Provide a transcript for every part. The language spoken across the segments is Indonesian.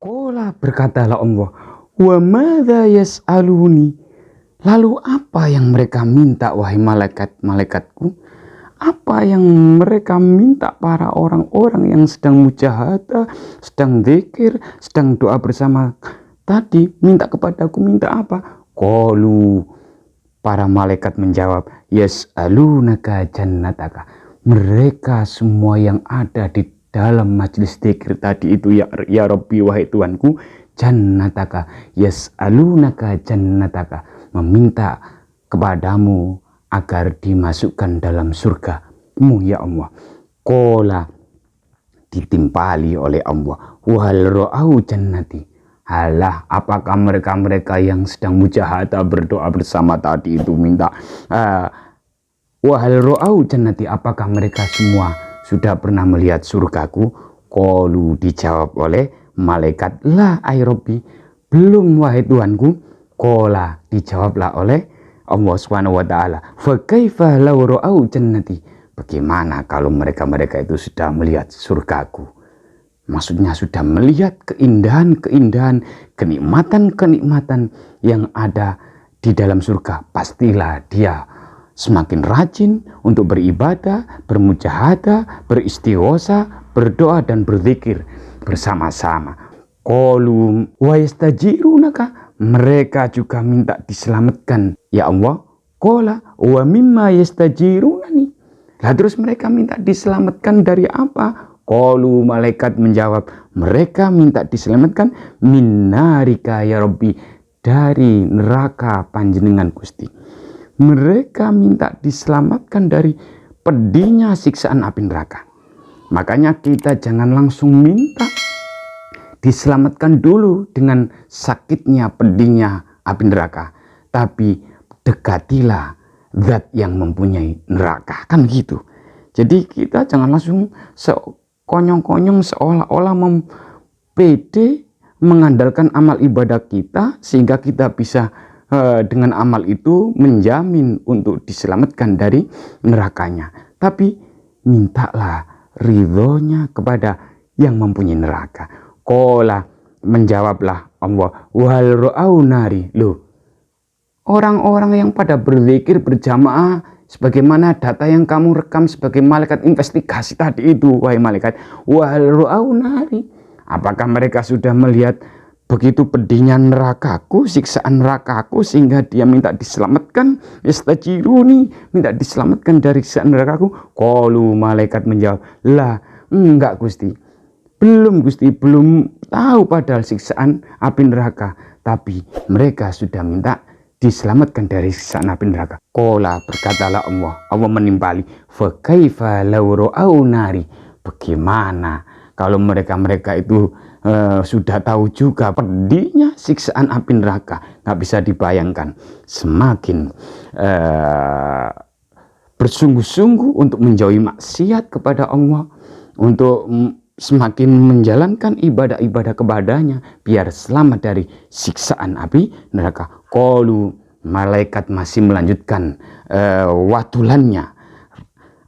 Qala, berkatalah Allah, wa madza yas'aluni, lalu apa yang mereka minta wahai malaikat-malaikatku? Apa yang mereka minta para orang-orang yang sedang mujahadah, sedang zikir, sedang doa bersama tadi, minta kepadaku, minta apa? Qalu, para malaikat menjawab, yas'alunaka jannataka. Mereka semua yang ada di dalam majelis zikir tadi itu, ya Rabbi, wahai Tuanku, jannataka, yas'alunaka jannataka, meminta kepadamu agar dimasukkan dalam surgamu ya Allah. Qala, ditimpali oleh Allah, wahal ra'au jannati, halah apakah mereka-mereka yang sedang mujahadah berdoa bersama tadi itu minta wahal ra'au jannati, apakah mereka semua sudah pernah melihat surgaku? Qalu, dijawab oleh malaikat, la ay Rabbi, belum wahai Tuanku. Qala, dijawablah oleh Allah Subhanahu wa taala, fa kaifa law ra'au jannati, bagaimana kalau mereka-mereka itu sudah melihat surgaku? Maksudnya sudah melihat keindahan-keindahan, kenikmatan-kenikmatan yang ada di dalam surga. Pastilah dia semakin rajin untuk beribadah, bermujahadah, beristighosa, berdoa dan berzikir bersama-sama. Qalu wa yastajirunaka, mereka juga minta diselamatkan ya Allah. Qala wa mimma yastajirunani, lah terus mereka minta diselamatkan dari apa? Qalu, malaikat menjawab, mereka minta diselamatkan minnarika ya Rabbi, dari neraka panjenengan Gusti. Mereka minta diselamatkan dari pedihnya siksaan api neraka. Makanya kita jangan langsung minta diselamatkan dulu dengan sakitnya, pedihnya api neraka, tapi dekatilah zat yang mempunyai neraka, kan gitu. Jadi kita jangan langsung sekonyong-konyong seolah-olah pede mengandalkan amal ibadah kita sehingga kita bisa dengan amal itu menjamin untuk diselamatkan dari nerakanya. Tapi mintalah ridhonya kepada yang mempunyai neraka. Qala, menjawablah Allah, wal ra'au nari, loh, orang-orang yang pada berzikir berjamaah sebagaimana data yang kamu rekam sebagai malaikat investigasi tadi itu, wahai malaikat, wal ra'au nari, apakah mereka sudah melihat begitu pedihnya nerakaku, siksaan nerakaku, sehingga dia minta diselamatkan? Istajiruni, minta diselamatkan dari siksaan nerakaku. Qalu, malaikat menjawab, lah, enggak Gusti, belum Gusti, belum tahu padahal siksaan api neraka, tapi mereka sudah minta diselamatkan dari siksaan api neraka. Qala, berkatalah Allah menimpali, fa kaifa law ra'au nari, bagaimana kalau mereka itu sudah tahu juga pedihnya siksaan api neraka. Nggak bisa dibayangkan, semakin bersungguh-sungguh untuk menjauhi maksiat kepada Allah, untuk semakin menjalankan ibadah-ibadah kepadanya biar selamat dari siksaan api neraka. Qalu, malaikat masih melanjutkan watulannya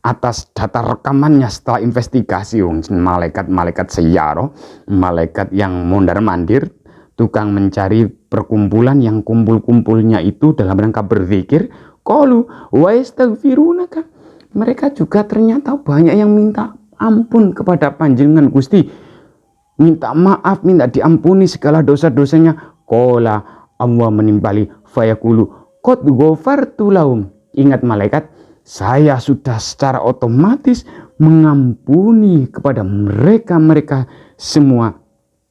atas data rekamannya setelah investigasi. Malaikat seyaro, malaikat yang mondar-mandir, tukang mencari perkumpulan yang kumpul-kumpulnya itu dalam rangka berzikir. Qalu wa yastaghfirunaka, mereka juga ternyata banyak yang minta ampun kepada panjenengan Gusti, minta maaf, minta diampuni segala dosa-dosanya. Qala, Allah menimpali, fayaqulu qad ghafartu lahum, ingat malaikat, saya sudah secara otomatis mengampuni kepada mereka semua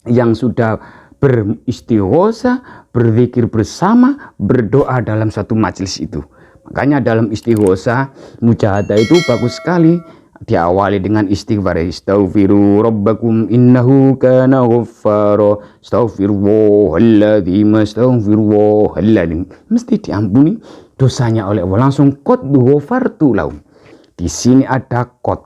yang sudah beristighosa, berzikir bersama, berdoa dalam satu majelis itu. Makanya dalam istighosa, mujahadah itu bagus sekali diawali dengan istighfar, astaghfiru rabbakum innahu kana ghaffara, astaghfirullahalladzim, astaghfirullahalladzim, mesti diampuni dosanya oleh Allah. Langsung qad ghafartu lahum. Di sini ada qad.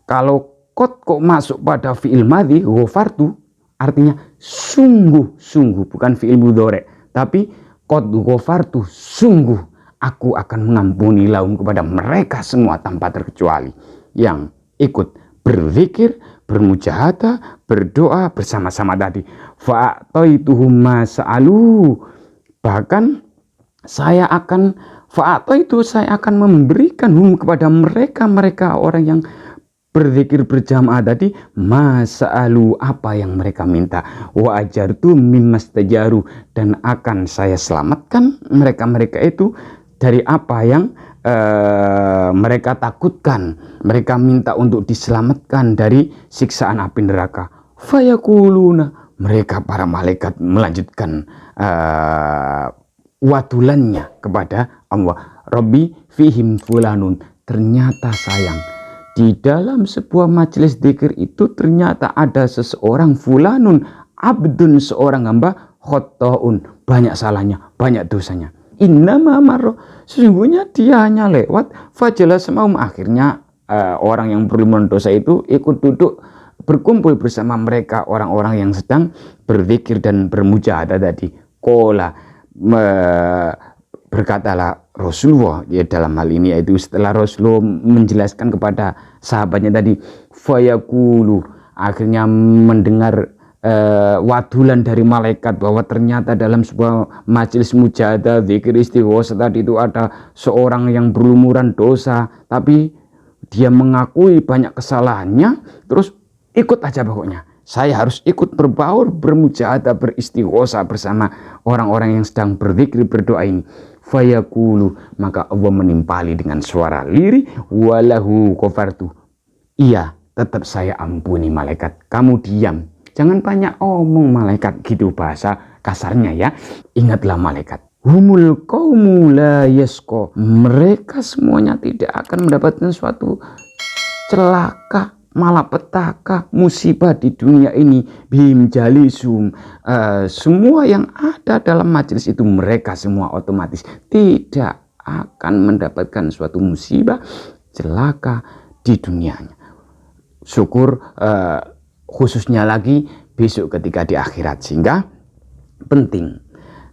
Kalau qad kok masuk pada fi'il madhi, ghafartu artinya sungguh-sungguh, bukan fi'il mudhari', tapi qad ghafartu, sungguh aku akan mengampuni lahum kepada mereka semua tanpa terkecuali yang ikut berzikir, bermujahadah, berdoa bersama-sama tadi. Fa'ataituhum ma sa'alu. Bahkan saya akan memberikan kepada mereka orang yang berzikir berjamaah tadi, masa'alu, apa yang mereka minta, wa ajartu mimmastajaru, dan akan saya selamatkan mereka itu dari apa yang mereka takutkan. Mereka minta untuk diselamatkan dari siksaan api neraka. Fayakuluna, mereka para malaikat melanjutkan watulannya kepada Allah. Rabbi fihim fulanun, ternyata sayang, di dalam sebuah majelis dzikir itu ternyata ada seseorang, fulanun, abdun, seorang hamba, khotoun, banyak salahnya, banyak dosanya. Innama marro, sesungguhnya dia hanya lewat, fajalah semaum, akhirnya orang yang berlimpah dosa itu ikut duduk berkumpul bersama mereka, orang-orang yang sedang berzikir dan bermujahadah tadi. Kola, berkatalah Rasulullah, ya dalam hal ini yaitu setelah Rasulullah menjelaskan kepada sahabatnya tadi, fayaqulu, akhirnya mendengar wadulan dari malaikat bahwa ternyata dalam sebuah majelis mujahadah zikir istighosa tadi itu ada seorang yang berlumuran dosa, tapi dia mengakui banyak kesalahannya, terus ikut aja pokoknya. Saya harus ikut berbaur, bermujahadah, beristighosa bersama orang-orang yang sedang berzikir, berdoa ini. Fayaqulu, maka Allah menimpali dengan suara lirih, walahu ghafartu, iya, tetap saya ampuni malaikat. Kamu diam, jangan banyak omong malaikat, gitu bahasa kasarnya ya. Ingatlah malaikat, humul qaumu la yasqa, mereka semuanya tidak akan mendapatkan suatu celaka, malapetaka, musibah di dunia ini. Bim jalisum, semua yang ada dalam majelis itu, mereka semua otomatis tidak akan mendapatkan suatu musibah, celaka di dunianya. Syukur khususnya lagi besok ketika di akhirat. Sehingga penting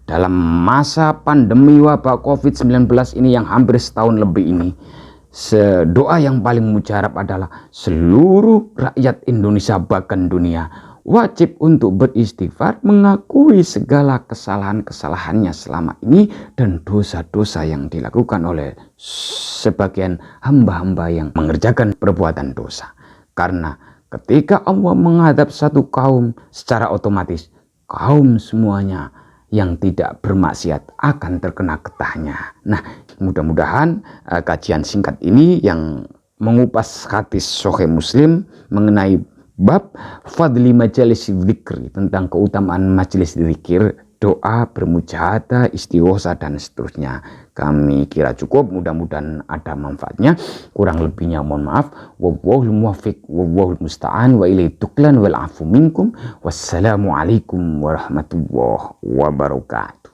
dalam masa pandemi wabah COVID-19 ini yang hampir setahun lebih ini, doa yang paling mujarab adalah seluruh rakyat Indonesia bahkan dunia wajib untuk beristighfar, mengakui segala kesalahan-kesalahannya selama ini dan dosa-dosa yang dilakukan oleh sebagian hamba-hamba yang mengerjakan perbuatan dosa. Karena ketika Allah menghadap satu kaum, secara otomatis kaum semuanya yang tidak bermaksiat akan terkena getahnya. Nah, mudah-mudahan kajian singkat ini yang mengupas hadis Sahih Muslim mengenai bab fadli majalis dzikri, tentang keutamaan majelis zikir, doa, bermujahadah, istighosa dan seterusnya, kami kira cukup. Mudah-mudahan ada manfaatnya. Kurang lebihnya mohon maaf. Wallahul muwaffiq wallahul musta'an wa ilaihi tuklan wal afu minkum. Wassalamualaikum warahmatullahi wabarakatuh.